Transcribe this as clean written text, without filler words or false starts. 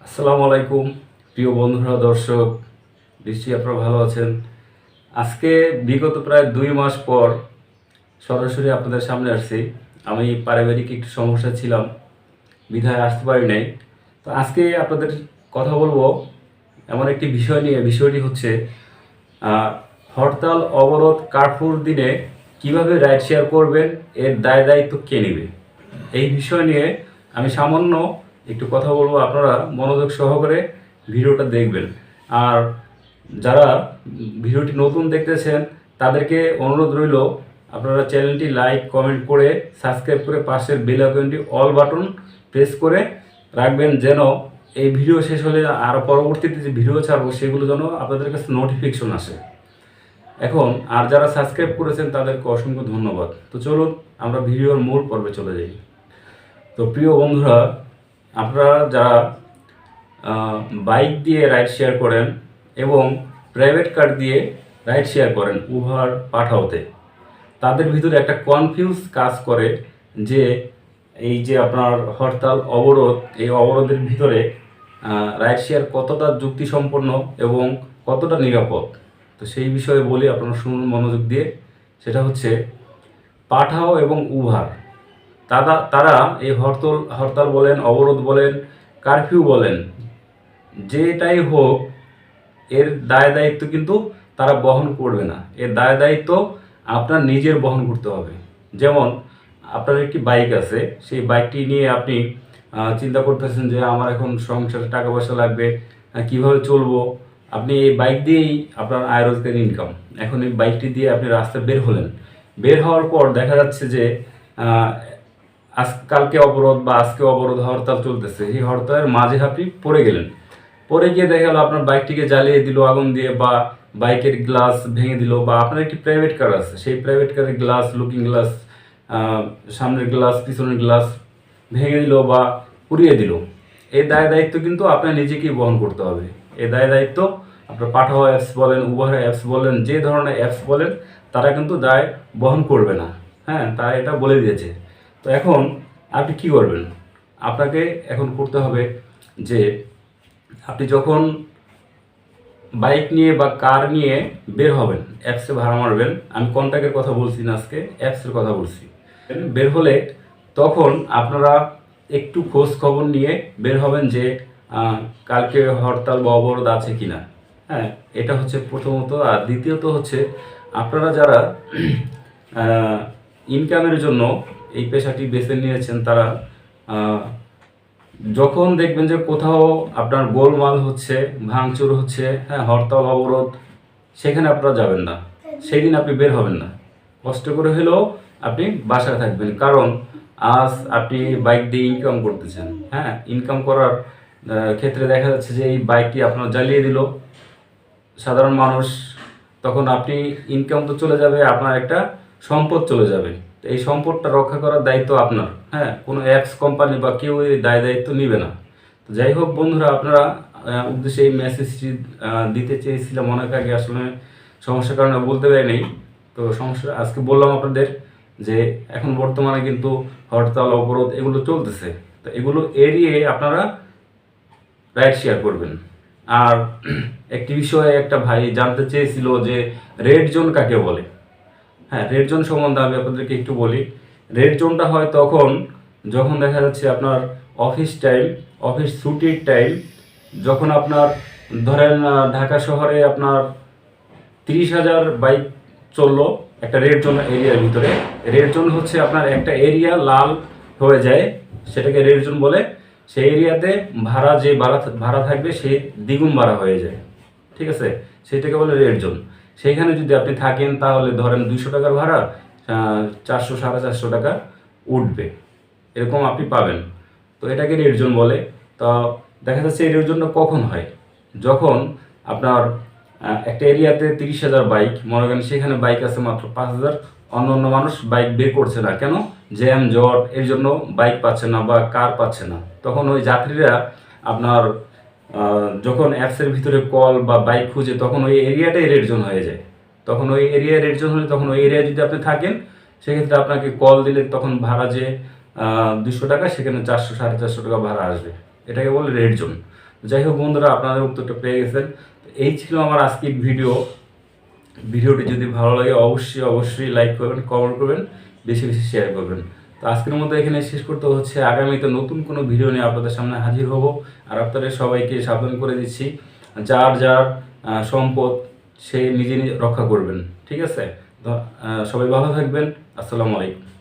আসসালামু আলাইকুম প্রিয় বন্ধুরা, দর্শক, নিশ্চয়ই আপনারা ভালো আছেন। আজকে বিগত প্রায় 2 মাস পর সরাসরি আপনাদের সামনে আসছি। আমি পারিবারিক একটু সমস্যা ছিলাম, বিধায় আসতে পারি নাই। তো আজকে আপনাদের কথা বলবো এমন একটি বিষয় নিয়ে। বিষয়টি হচ্ছে হরতাল, অবরোধ, কারফিউর দিনে কিভাবে রাইড শেয়ার করবেন, এর দায় দায়িত্ব কে নেবে, এই বিষয় নিয়ে আমি সামান্য একটু কথা বলবো। আপনারা মনোযোগ সহকারে ভিডিওটা দেখবেন। আর যারা ভিডিওটি নতুন দেখতেছেন তাদেরকে অনুরোধ রইল, আপনারা চ্যানেলটি লাইক কমেন্ট করে সাবস্ক্রাইব করে পাশের বেল আইকনটি অল বাটন প্রেস করে রাখবেন, যেন এই ভিডিও শেষ হলে আর পরবর্তীতে যে ভিডিও ছাড়বো সেগুলো যেন আপনাদের কাছে নোটিফিকেশন আসে। এখন আর যারা সাবস্ক্রাইব করেছেন তাদেরকে অসংখ্য ধন্যবাদ। তো চলুন আমরা ভিডিওর মূল পর্বে চলে যাই। তো প্রিয় বন্ধুরা, আপনারা যারা বাইক দিয়ে রাইড শেয়ার করেন এবং প্রাইভেট কার দিয়ে রাইড শেয়ার করেন উবার পাঠাওতে, তাদের ভিতরে একটা কনফিউজ কাজ করে যে এই যে আপনার হরতাল, অবরোধ, এই অবরোধের ভিতরে রাইড শেয়ার কতটা যুক্তিসম্পন্ন এবং কতটা নিরাপদ। তো সেই বিষয়ে বলি, আপনারা শুনুন মনোযোগ দিয়ে। সেটা হচ্ছে পাঠাও এবং উবার, তারা এই হরতাল বলেন, অবরোধ বলেন, কারফিউ বলেন, যেটাই হোক, এর দায় দায়িত্ব কিন্তু তারা বহন করবে না। এর দায় দায়িত্ব আপনার নিজের বহন করতে হবে। যেমন আপনার একটি বাইক আছে, সেই বাইকটি নিয়ে আপনি চিন্তা করতেছেন যে আমার এখন সংসারে টাকা পয়সা লাগবে, কিভাবে চলবো। আপনি এই বাইক দিয়েই আপনার আয় রোজগার ইনকাম। এখন এই বাইকটি দিয়ে আপনি রাস্তায় বের হলেন। বের হওয়ার পর দেখা যাচ্ছে যে কালকে অবরোধ বা আজকে অবরোধ, হরতাল চলতেছে। এই হরতালের মাঝে আপনি পড়ে গেলেন। পরে গিয়ে দেখা গেল আপনার বাইকটিকে জ্বালিয়ে দিল আগুন দিয়ে, বা বাইকের গ্লাস ভেঙে দিল, বা আপনার একটি প্রাইভেট কার আছে, সেই প্রাইভেট কারের গ্লাস, লুকিং গ্লাস, সামনের গ্লাস, পিছনের গ্লাস ভেঙে দিল বা পুড়িয়ে দিল। এই দায় দায়িত্ব কিন্তু আপনার নিজেকেই বহন করতে হবে। এই দায় দায়িত্ব আপনার পাঠাও অ্যাপস বলেন, উবার অ্যাপস বলেন, যে ধরনের অ্যাপস বলেন, তারা কিন্তু দায় বহন করবে না। হ্যাঁ, তারা এটা বলে দিয়েছে। তো এখন আপনি কি করবেন? আপনাকে এখন করতে হবে যে আপনি যখন বাইক নিয়ে বা কার নিয়ে বের হবেন, অ্যাপসে ভাড়া মারবেন। আমি কন্ট্যাক্টের কথা বলছি না, আজকে অ্যাপসের কথা বলছি। বের হলে তখন আপনারা একটু খোঁজ খবর নিয়ে বের হবেন যে কালকে হরতাল বা অবরোধ আছে কিনা। হ্যাঁ, এটা হচ্ছে প্রথমত। আর দ্বিতীয়ত হচ্ছে, আপনারা যারা ইনকামের জন্য এই পেশাটি বেছে নিয়েছেন, তারা যখন দেখবেন যে কোথাও আপনার গোলমাল হচ্ছে, ভাঙচুর হচ্ছে, হ্যাঁ, হরতাল অবরোধ, সেখানে আপনারা যাবেন না। সেই দিন আপনি বের হবেন না। কষ্ট করে হলেও আপনি বাসায় থাকবেন। কারণ আজ আপনি বাইক দিয়ে ইনকাম করতেছেন। হ্যাঁ, ইনকাম করার ক্ষেত্রে দেখা যাচ্ছে যে এই বাইকটি আপনার জ্বালিয়ে দিল সাধারণ মানুষ, তখন আপনি ইনকাম তো চলে যাবে, আপনার একটা সম্পদ চলে যাবে। তো এই সম্পদটা রক্ষা করার দায়িত্ব আপনার। হ্যাঁ, কোনো অ্যাপস কোম্পানি বা কেউ এই দায় দায়িত্ব নেবে না। তো যাই হোক বন্ধুরা, আপনারা উদ্দেশ্যে এই মেসেজটি দিতে চেয়েছিলাম অনেক আগে, আসলে সমস্যার কারণে বলতে পারিনি। তো সমস্যা আজকে বললাম আপনাদের যে এখন বর্তমানে কিন্তু হরতাল, অবরোধ এগুলো চলতেছে। তো এগুলো এড়িয়ে আপনারা রাইড শেয়ার করবেন। আর একটি বিষয়ে একটা ভাই জানতে চেয়েছিল যে রেড জোন কাকে বলে। হ্যাঁ, রেড জোন সম্বন্ধে আমি আপনাদেরকে একটু বলি। রেড জোনটা হয় তখন যখন দেখা যাচ্ছে আপনার অফিস টাইম, অফিস ছুটির টাইম, যখন আপনার ধরেন ঢাকা শহরে আপনার 30,000 বাইক চললো একটা রেড জোন এরিয়ার ভিতরে। রেড জোন হচ্ছে আপনার একটা এরিয়া লাল হয়ে যায়, সেটাকে রেড জোন বলে। সেই এরিয়াতে যে ভাড়া থাকবে সেই দ্বিগুণ ভাড়া হয়ে যায়। ঠিক আছে, সেটাকে বলে রেড জোন। সেইখানে যদি আপনি থাকেন তাহলে ধরেন 200 টাকার ভাড়া 400 450 টাকা উঠবে, এরকম আপনি পাবেন। তো এটাকে রেড জোন বলে। তো দেখা যাচ্ছে এই রেড জোনটা কখন হয়? যখন আপনার একটা এরিয়াতে 30,000 বাইক, মনে করেন সেখানে বাইক আছে মাত্র 5,000, অন্য মানুষ বাইক বের করছে না। কেন? জ্যাম জট, এর জন্য বাইক পাচ্ছে না বা কার পাচ্ছে না। তখন ওই যাত্রীরা আপনার যখন অ্যাপসের ভিতরে কল বা বাইক খুঁজে, তখন ওই এরিয়াটাই রেড জোন হয়ে যায়। তখন ওই এরিয়া রেড জোন হলে, তখন ওই এরিয়ায় যদি আপনি থাকেন, সেক্ষেত্রে আপনাকে কল দিলে তখন ভাড়া যে 200 টাকা, সেখানে 400 450 টাকা ভাড়া আসবে। এটাকে বলে রেড জোন। যাই হোক বন্ধুরা, আপনাদের উত্তরটা পেয়ে গেছেন। এই ছিল আমার আজকের ভিডিওটি যদি ভালো লাগে অবশ্যই লাইক করবেন, কমেন্ট করবেন, বেশি বেশি শেয়ার করবেন। তো আজকের মতো এখানে শেষ করতে হচ্ছে। আগামীতে নতুন কোনো ভিডিও নিয়ে আপনাদের সামনে হাজির হব। আর আপনাদের সবাইকে সাবধান করে দিচ্ছি, যার যার সম্পদ সে নিজে রক্ষা করবেন। ঠিক আছে? তো সবাই ভালো থাকবেন। আসসালামু আলাইকুম।